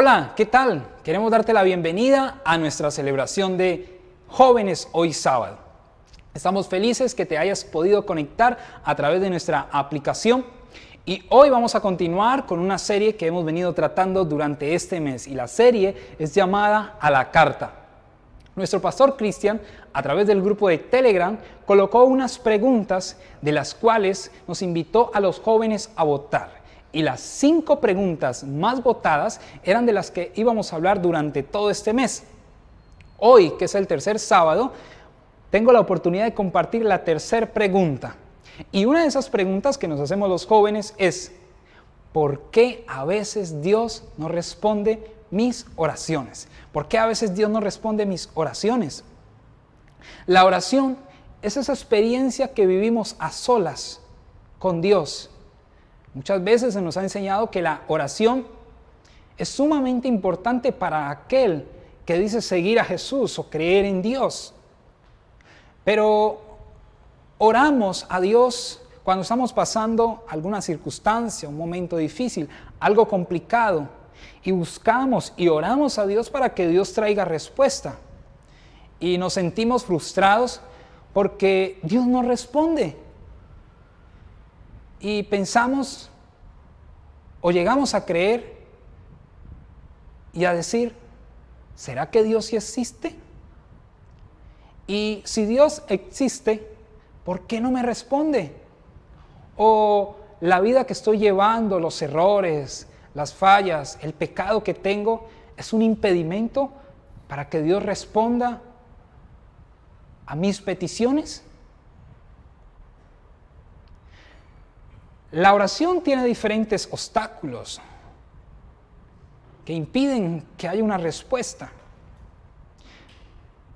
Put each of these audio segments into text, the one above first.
Hola, ¿qué tal? Queremos darte la bienvenida a nuestra celebración de jóvenes hoy sábado. Estamos felices que te hayas podido conectar a través de nuestra aplicación y hoy vamos a continuar con una serie que hemos venido tratando durante este mes y la serie es llamada A la Carta. Nuestro pastor Cristian, a través del grupo de Telegram, colocó unas preguntas de las cuales nos invitó a los jóvenes a votar. Y las 5 preguntas más votadas eran de las que íbamos a hablar durante todo este mes. Hoy, que es el tercer sábado, tengo la oportunidad de compartir la tercera pregunta. Y una de esas preguntas que nos hacemos los jóvenes es: ¿por qué a veces Dios no responde mis oraciones? ¿Por qué a veces Dios no responde mis oraciones? La oración es esa experiencia que vivimos a solas con Dios. Muchas veces se nos ha enseñado que la oración es sumamente importante para aquel que dice seguir a Jesús o creer en Dios. Pero oramos a Dios cuando estamos pasando alguna circunstancia, un momento difícil, algo complicado, y buscamos y oramos a Dios para que Dios traiga respuesta. Y nos sentimos frustrados porque Dios no responde. Y pensamos o llegamos a creer y a decir: ¿será que Dios sí existe? Y si Dios existe, ¿por qué no me responde? O la vida que estoy llevando, los errores, las fallas, el pecado que tengo, ¿es un impedimento para que Dios responda a mis peticiones? La oración tiene diferentes obstáculos que impiden que haya una respuesta.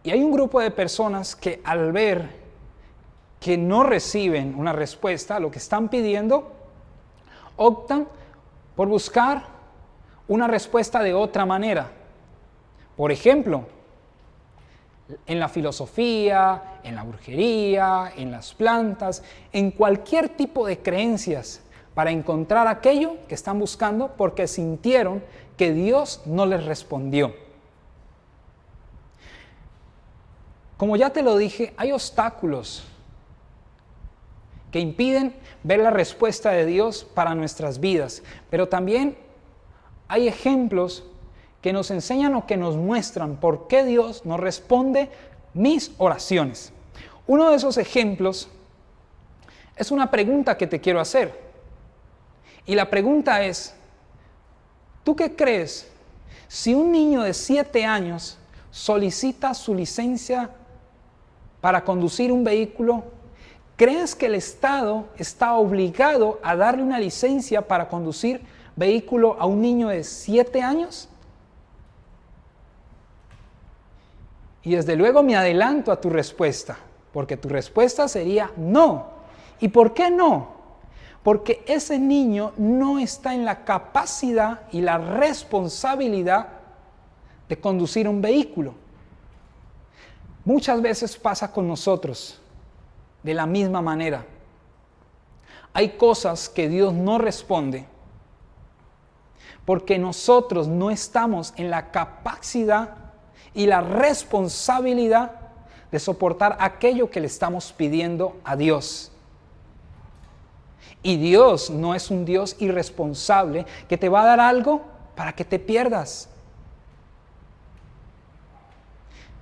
Y hay un grupo de personas que al ver que no reciben una respuesta a lo que están pidiendo, optan por buscar una respuesta de otra manera. Por ejemplo, en la filosofía, en la brujería, en las plantas, en cualquier tipo de creencias para encontrar aquello que están buscando porque sintieron que Dios no les respondió. Como ya te lo dije, hay obstáculos que impiden ver la respuesta de Dios para nuestras vidas, pero también hay ejemplos que nos enseñan o que nos muestran por qué Dios no responde mis oraciones. Uno de esos ejemplos es una pregunta que te quiero hacer. Y la pregunta es: ¿tú qué crees si un niño de 7 años solicita su licencia para conducir un vehículo? ¿Crees que el Estado está obligado a darle una licencia para conducir vehículo a un niño de 7 años? Y desde luego me adelanto a tu respuesta, porque tu respuesta sería no. ¿Y por qué no? Porque ese niño no está en la capacidad y la responsabilidad de conducir un vehículo. Muchas veces pasa con nosotros de la misma manera. Hay cosas que Dios no responde porque nosotros no estamos en la capacidad y la responsabilidad de soportar aquello que le estamos pidiendo a Dios. Y Dios no es un Dios irresponsable que te va a dar algo para que te pierdas.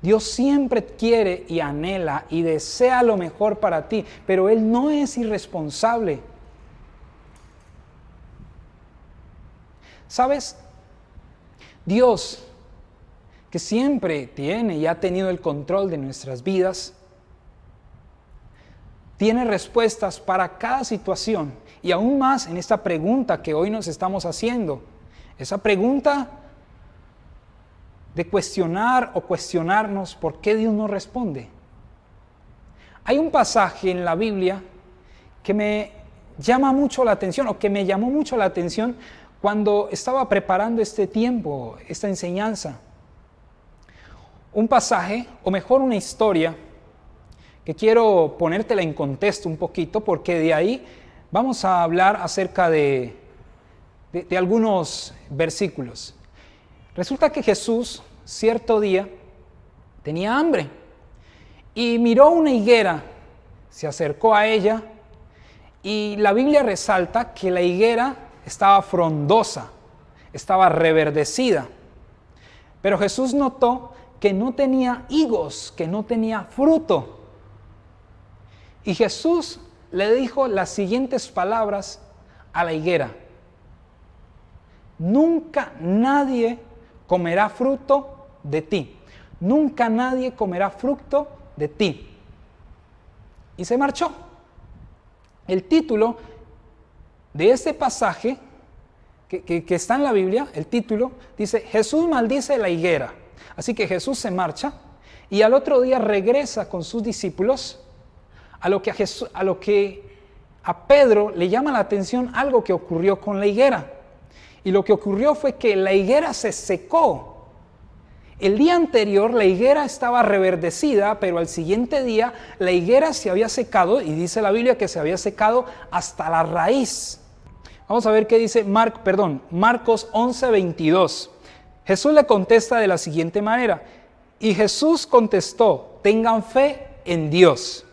Dios siempre quiere y anhela y desea lo mejor para ti, pero Él no es irresponsable. ¿Sabes? Dios, que siempre tiene y ha tenido el control de nuestras vidas, tiene respuestas para cada situación y aún más en esta pregunta que hoy nos estamos haciendo. Esa pregunta de cuestionar o cuestionarnos por qué Dios no responde. Hay un pasaje en la Biblia que me llama mucho la atención o que me llamó mucho la atención cuando estaba preparando este tiempo, esta enseñanza. Un pasaje, o mejor una historia, que quiero ponértela en contexto un poquito, porque de ahí vamos a hablar acerca de algunos versículos. Resulta que Jesús, cierto día, tenía hambre y miró una higuera, se acercó a ella y la Biblia resalta que la higuera estaba frondosa, estaba reverdecida. Pero Jesús notó que no tenía higos, que no tenía fruto. Y Jesús le dijo las siguientes palabras a la higuera: nunca nadie comerá fruto de ti. Nunca nadie comerá fruto de ti. Y se marchó. El título de este pasaje que está en la Biblia, el título dice: Jesús maldice la higuera. Así que Jesús se marcha y al otro día regresa con sus discípulos, a lo que a Pedro le llama la atención algo que ocurrió con la higuera. Y lo que ocurrió fue que la higuera se secó. El día anterior la higuera estaba reverdecida, pero al siguiente día la higuera se había secado, y dice la Biblia que se había secado hasta la raíz. Vamos a ver qué dice Marcos 11:22. Jesús le contesta de la siguiente manera: y Jesús contestó, tengan fe en Dios.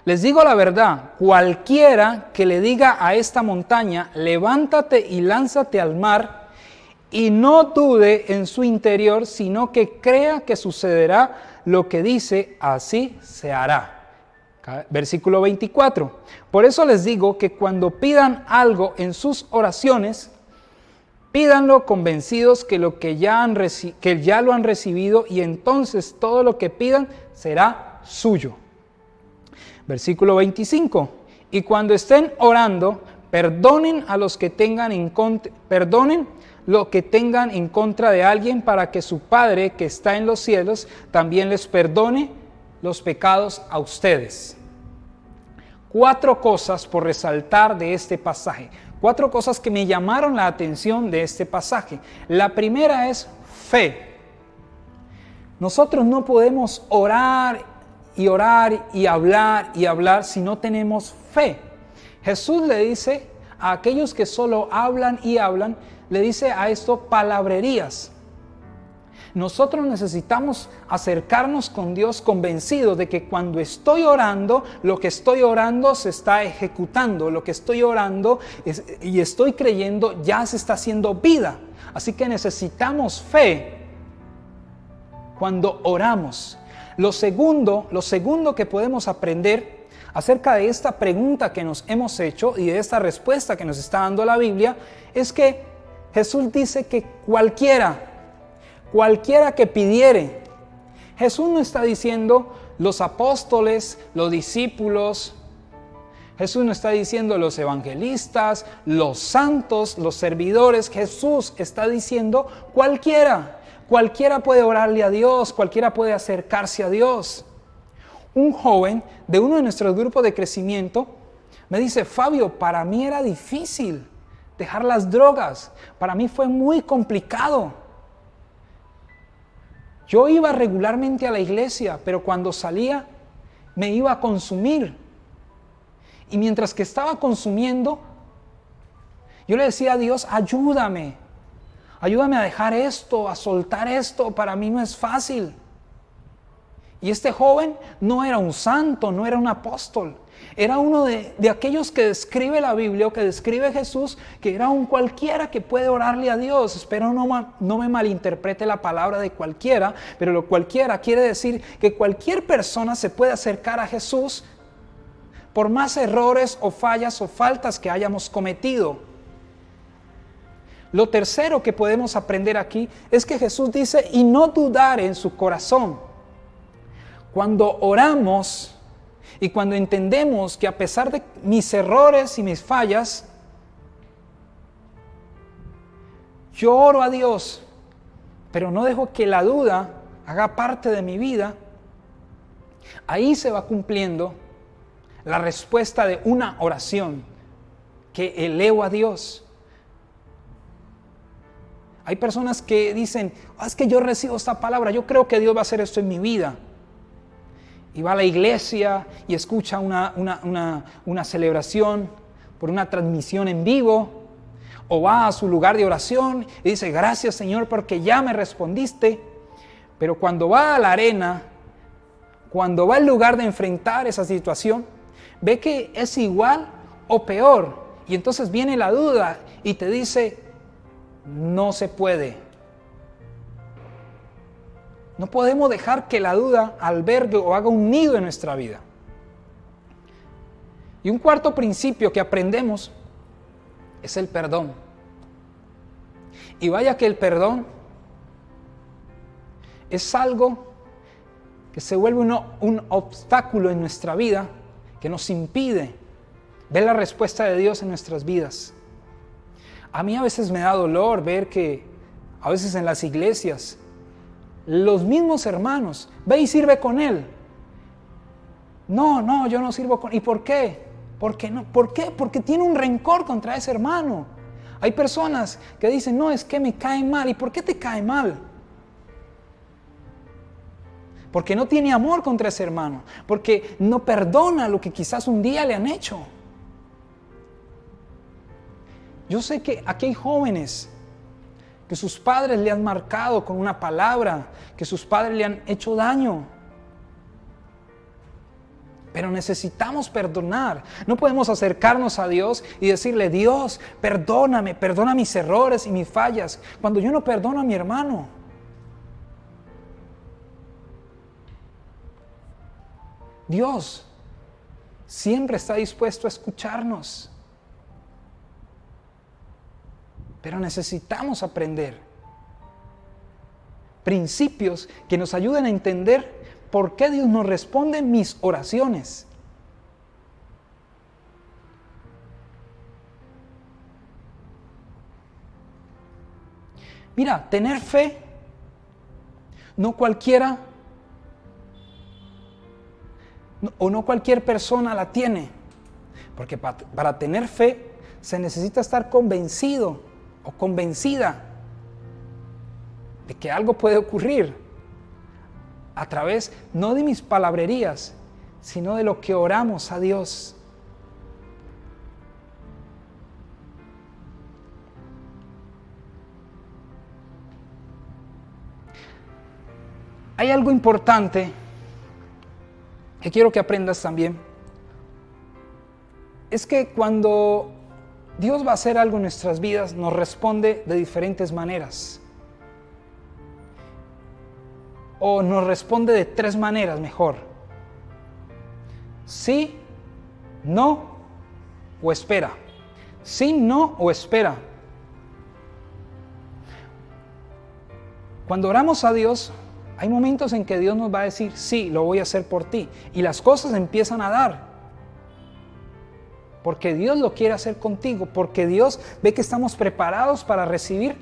Les digo la verdad, cualquiera que le diga a esta montaña, levántate y lánzate al mar, y no dude en su interior, sino que crea que sucederá lo que dice, así se hará. Versículo 24. Por eso les digo que cuando pidan algo en sus oraciones, pídanlo convencidos que ya lo han recibido, y entonces todo lo que pidan será suyo. Versículo 25. Y cuando estén orando, perdonen lo que tengan en contra de alguien, para que su Padre que está en los cielos también les perdone los pecados a ustedes. 4 cosas por resaltar de este pasaje. 4 cosas que me llamaron la atención de este pasaje. La primera es fe. Nosotros no podemos orar y hablar si no tenemos fe. Jesús le dice a aquellos que solo hablan y hablan, le dice a esto palabrerías. Nosotros necesitamos acercarnos con Dios convencidos de que cuando estoy orando, lo que estoy orando se está ejecutando, lo que estoy orando y estoy creyendo ya se está haciendo vida. Así que necesitamos fe cuando oramos. Lo segundo que podemos aprender acerca de esta pregunta que nos hemos hecho y de esta respuesta que nos está dando la Biblia es que Jesús dice que cualquiera que pidiere. Jesús no está diciendo los apóstoles, los discípulos. Jesús no está diciendo los evangelistas, los santos, los servidores. Jesús está diciendo cualquiera. Cualquiera puede orarle a Dios, cualquiera puede acercarse a Dios. Un joven de uno de nuestros grupos de crecimiento me dice: Fabio, para mí era difícil dejar las drogas. Para mí fue muy complicado. Yo iba regularmente a la iglesia, pero cuando salía me iba a consumir. Y mientras que estaba consumiendo, yo le decía a Dios: ayúdame a dejar esto, a soltar esto, para mí no es fácil. Y este joven no era un santo, no era un apóstol, era uno de aquellos que describe la Biblia o que describe Jesús, que era un cualquiera que puede orarle a Dios. Espero no me malinterprete la palabra de cualquiera, pero lo cualquiera quiere decir que cualquier persona se puede acercar a Jesús por más errores o fallas o faltas que hayamos cometido. Lo tercero que podemos aprender aquí es que Jesús dice: y no dudar en su corazón. Cuando oramos y cuando entendemos que a pesar de mis errores y mis fallas, yo oro a Dios, pero no dejo que la duda haga parte de mi vida, ahí se va cumpliendo la respuesta de una oración que elevo a Dios. Hay personas que dicen: es que yo recibo esta palabra, yo creo que Dios va a hacer esto en mi vida. Y va a la iglesia y escucha una celebración por una transmisión en vivo. o va a su lugar de oración y dice, gracias Señor porque ya me respondiste. Pero cuando va a la arena, cuando va al lugar de enfrentar esa situación, ve que es igual o peor. Y entonces viene la duda y te dice, no se puede. No podemos dejar que la duda albergue o haga un nido en nuestra vida. Y un cuarto principio que aprendemos es el perdón. Y vaya que el perdón es algo que se vuelve un obstáculo en nuestra vida, que nos impide ver la respuesta de Dios en nuestras vidas. A mí a veces me da dolor ver que a veces en las iglesias los mismos hermanos, ve y sirve con él. No, yo no sirvo con él. ¿Y por qué? ¿Por qué no? ¿Por qué? Porque tiene un rencor contra ese hermano. Hay personas que dicen, no, es que me cae mal. ¿Y por qué te cae mal? Porque no tiene amor contra ese hermano. Porque no perdona lo que quizás un día le han hecho. Yo sé que aquí hay jóvenes que sus padres le han marcado con una palabra, que sus padres le han hecho daño. Pero necesitamos perdonar. No podemos acercarnos a Dios y decirle, Dios, perdóname, perdona mis errores y mis fallas, cuando yo no perdono a mi hermano. Dios siempre está dispuesto a escucharnos. Pero necesitamos aprender principios que nos ayuden a entender por qué Dios nos responde mis oraciones. Mira, tener fe, no cualquiera o no cualquier persona la tiene. Porque para tener fe se necesita estar convencido o convencida de que algo puede ocurrir a través no de mis palabrerías, sino de lo que oramos a Dios. Hay algo importante que quiero que aprendas también. Es que cuando Dios va a hacer algo en nuestras vidas, nos responde de diferentes maneras. O nos responde de 3 maneras mejor. Sí, no o espera. Sí, no o espera. Cuando oramos a Dios, hay momentos en que Dios nos va a decir, sí, lo voy a hacer por ti. Y las cosas empiezan a dar. Porque Dios lo quiere hacer contigo, porque Dios ve que estamos preparados para recibir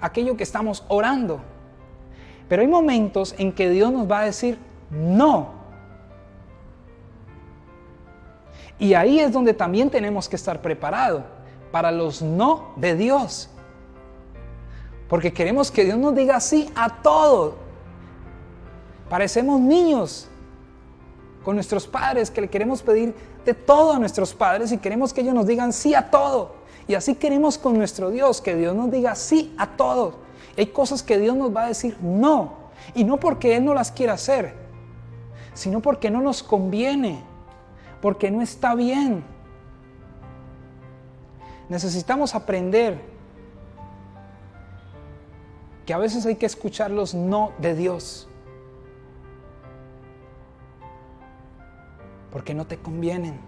aquello que estamos orando. Pero hay momentos en que Dios nos va a decir no. Y ahí es donde también tenemos que estar preparados para los no de Dios. Porque queremos que Dios nos diga sí a todo. Parecemos niños con nuestros padres que le queremos pedir de todo a nuestros padres y queremos que ellos nos digan sí a todo. Y así queremos con nuestro Dios, que Dios nos diga sí a todo. Hay cosas que Dios nos va a decir no. Y no porque Él no las quiera hacer, sino porque no nos conviene, porque no está bien. Necesitamos aprender que a veces hay que escuchar los no de Dios. Porque no te convienen.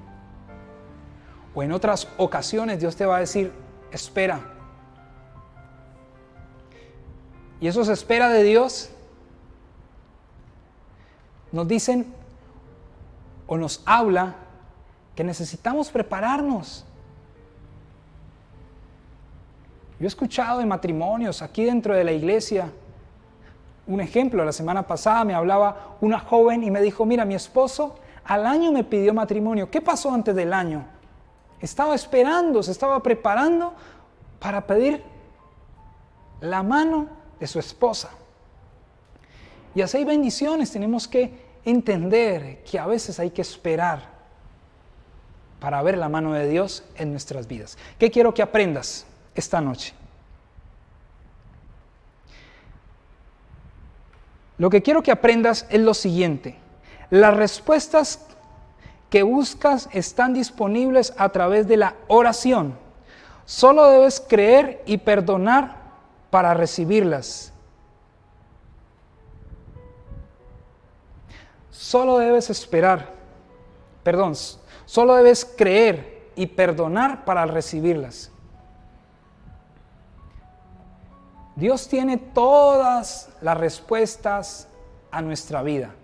O en otras ocasiones Dios te va a decir, espera. Y eso se espera de Dios. Nos dicen o nos habla que necesitamos prepararnos. Yo he escuchado de matrimonios aquí dentro de la iglesia. Un ejemplo, la semana pasada me hablaba una joven y me dijo, mira, mi esposo al año me pidió matrimonio. ¿Qué pasó antes del año? Estaba esperando, se estaba preparando para pedir la mano de su esposa. Y así hay bendiciones. Tenemos que entender que a veces hay que esperar para ver la mano de Dios en nuestras vidas. ¿Qué quiero que aprendas? esta noche. Lo que quiero que aprendas es lo siguiente. Las respuestas que buscas están disponibles a través de la oración. Solo debes creer y perdonar para recibirlas. Solo debes solo debes creer y perdonar para recibirlas. Dios tiene todas las respuestas a nuestra vida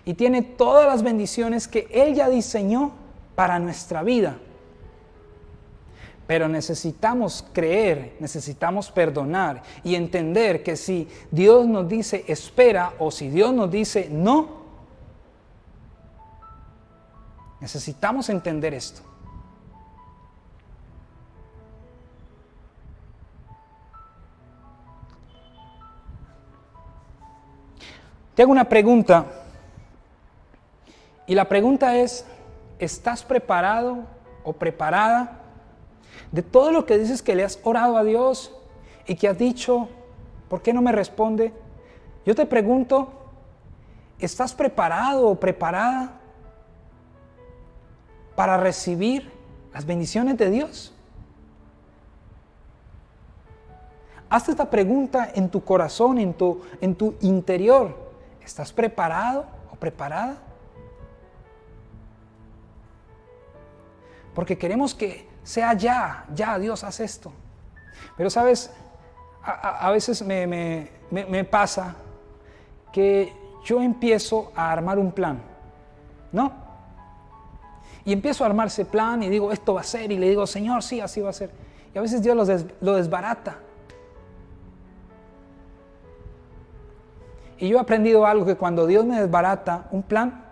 y tiene todas las bendiciones que Él ya diseñó para nuestra vida. Pero necesitamos creer, necesitamos perdonar y entender que si Dios nos dice espera o si Dios nos dice no, necesitamos entender esto. Te hago una pregunta y la pregunta es, ¿estás preparado o preparada de todo lo que dices que le has orado a Dios y que has dicho, ¿por qué no me responde? Yo te pregunto, ¿estás preparado o preparada para recibir las bendiciones de Dios? Haz esta pregunta en tu corazón, en tu interior. ¿Estás preparado o preparada? Porque queremos que sea ya, Dios, haz esto. Pero sabes, a veces me pasa que yo empiezo a armar un plan, ¿no? Y empiezo a armar ese plan y digo, esto va a ser, y le digo, Señor, sí, así va a ser. Y a veces Dios lo desbarata. Y yo he aprendido algo, que cuando Dios me desbarata un plan,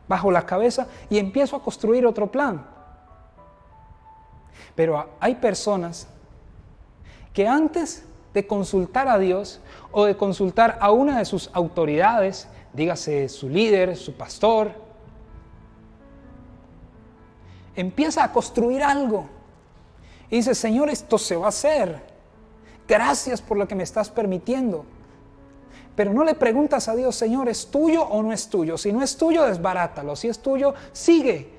bajo la cabeza y empiezo a construir otro plan. Pero hay personas que antes de consultar a Dios o de consultar a una de sus autoridades, dígase su líder, su pastor, empieza a construir algo y dice, Señor, esto se va a hacer. Gracias por lo que me estás permitiendo. Pero no le preguntas a Dios, Señor, ¿es tuyo o no es tuyo? Si no es tuyo, desbarátalo. Si es tuyo, sigue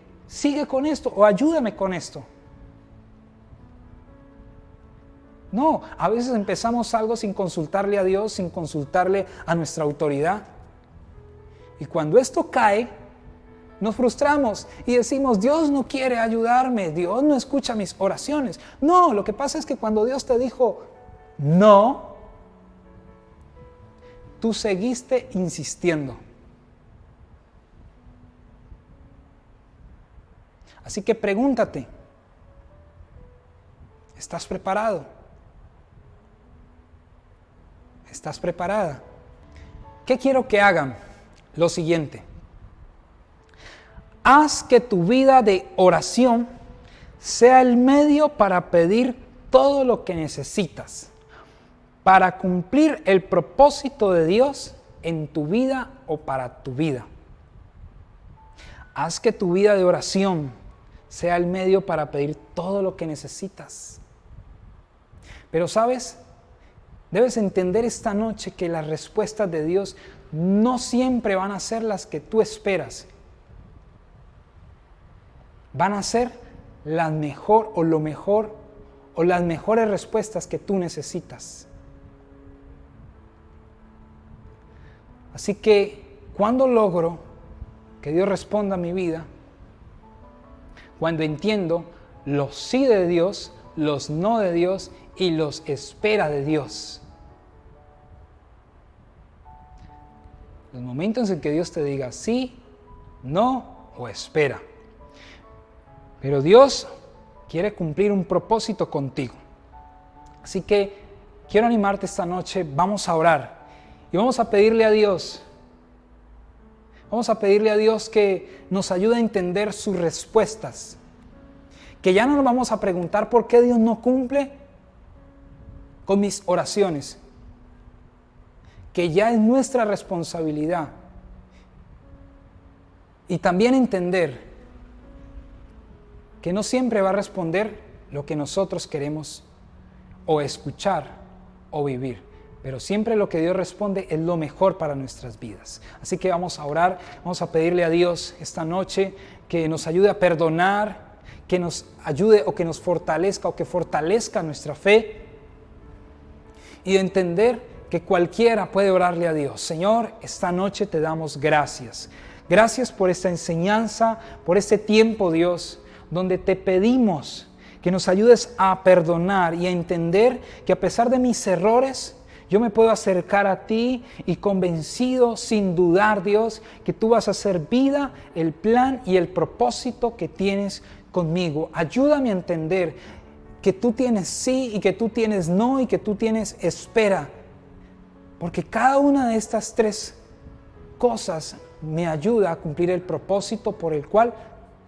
con esto o ayúdame con esto. No, a veces empezamos algo sin consultarle a Dios, sin consultarle a nuestra autoridad. Y cuando esto cae, nos frustramos y decimos, Dios no quiere ayudarme, Dios no escucha mis oraciones. No, lo que pasa es que cuando Dios te dijo no, tú seguiste insistiendo. Así que pregúntate, ¿estás preparado? ¿Estás preparada? ¿Qué quiero que hagan? Lo siguiente. Haz que tu vida de oración sea el medio para pedir todo lo que necesitas, para cumplir el propósito de Dios en tu vida o para tu vida. Haz que tu vida de oración sea el medio para pedir todo lo que necesitas. Pero ¿sabes? Debes entender esta noche que las respuestas de Dios no siempre van a ser las que tú esperas. Van a ser las mejores respuestas que tú necesitas. Así que, cuando logro que Dios responda a mi vida, cuando entiendo los sí de Dios, los no de Dios y los espera de Dios. Los momentos en que Dios te diga sí, no o espera. Pero Dios quiere cumplir un propósito contigo. Así que quiero animarte esta noche, vamos a orar y vamos a pedirle a Dios. Vamos a pedirle a Dios que nos ayude a entender sus respuestas. Que ya no nos vamos a preguntar por qué Dios no cumple con mis oraciones. Que ya es nuestra responsabilidad. Y también entender que no siempre va a responder lo que nosotros queremos o escuchar o vivir. Pero siempre lo que Dios responde es lo mejor para nuestras vidas. Así que vamos a orar, vamos a pedirle a Dios esta noche que nos ayude a perdonar, que nos ayude o que nos fortalezca o que fortalezca nuestra fe y de entender que cualquiera puede orarle a Dios. Señor, esta noche te damos gracias. Gracias por esta enseñanza, por este tiempo, Dios, donde te pedimos que nos ayudes a perdonar y a entender que a pesar de mis errores, yo me puedo acercar a ti y convencido, sin dudar, Dios, que tú vas a hacer vida, el plan y el propósito que tienes conmigo. Ayúdame a entender que tú tienes sí y que tú tienes no y que tú tienes espera. Porque cada una de estas tres cosas me ayuda a cumplir el propósito por el cual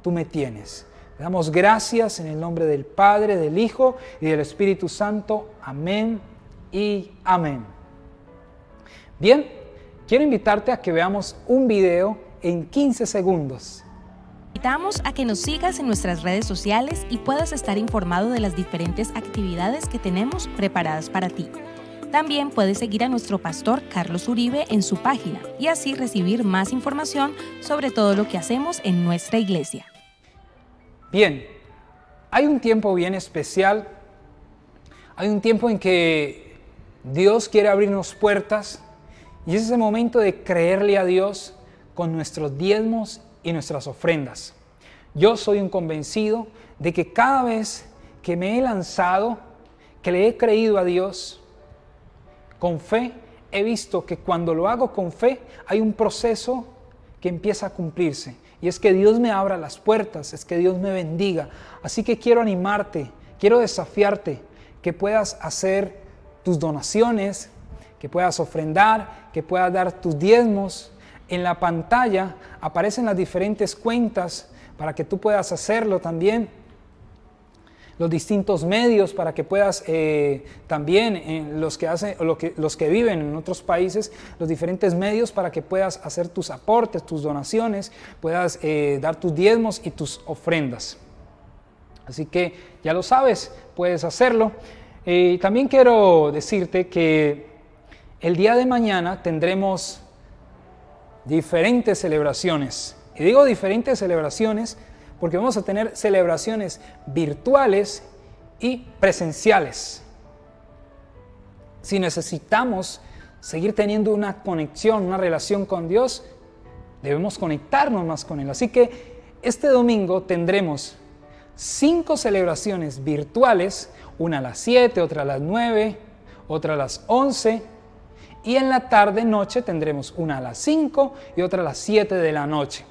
tú me tienes. Te damos gracias en el nombre del Padre, del Hijo y del Espíritu Santo. Amén y amén. Bien, quiero invitarte a que veamos un video en 15 segundos. Invitamos a que nos sigas en nuestras redes sociales y puedas estar informado de las diferentes actividades que tenemos preparadas para ti. También puedes seguir a nuestro pastor Carlos Uribe en su página y así recibir más información sobre todo lo que hacemos en nuestra iglesia. Bien, hay un tiempo bien especial, hay un tiempo en que Dios quiere abrirnos puertas y es ese momento de creerle a Dios con nuestros diezmos y nuestras ofrendas. Yo soy un convencido de que cada vez que me he lanzado, que le he creído a Dios, con fe, he visto que cuando lo hago con fe, hay un proceso que empieza a cumplirse. Y es que Dios me abra las puertas, es que Dios me bendiga. Así que quiero animarte, quiero desafiarte, que puedas hacer tus donaciones, que puedas ofrendar, que puedas dar tus diezmos. En la pantalla aparecen las diferentes cuentas para que tú puedas hacerlo también. Los distintos medios para que puedas también, los que viven en otros países, los diferentes medios para que puedas hacer tus aportes, tus donaciones, puedas dar tus diezmos y tus ofrendas. Así que ya lo sabes, puedes hacerlo. También quiero decirte que el día de mañana tendremos diferentes celebraciones. Y digo diferentes celebraciones porque vamos a tener celebraciones virtuales y presenciales. Si necesitamos seguir teniendo una conexión, una relación con Dios, debemos conectarnos más con Él. Así que este domingo tendremos 5 celebraciones virtuales, una a las 7, otra a las 9, otra a las 11, y en la tarde-noche tendremos una a las 5 y otra a las 7 de la noche.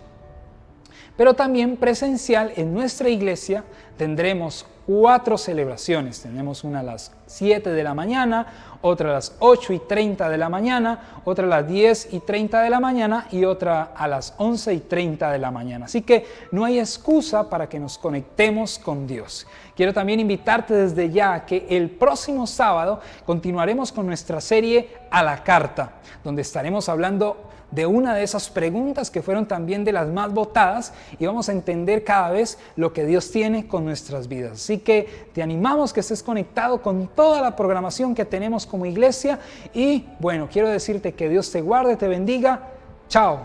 Pero también presencial en nuestra iglesia tendremos 4 celebraciones. Tenemos una a las 7 de la mañana, otra a las 8:30 de la mañana, otra a las 10:30 de la mañana y otra a las 11:30 de la mañana. Así que no hay excusa para que nos conectemos con Dios. Quiero también invitarte desde ya a que el próximo sábado continuaremos con nuestra serie A la Carta, donde estaremos hablando de una de esas preguntas que fueron también de las más votadas y vamos a entender cada vez lo que Dios tiene con nuestras vidas. Así que te animamos que estés conectado con toda la programación que tenemos como iglesia y bueno, quiero decirte que Dios te guarde, te bendiga. Chao.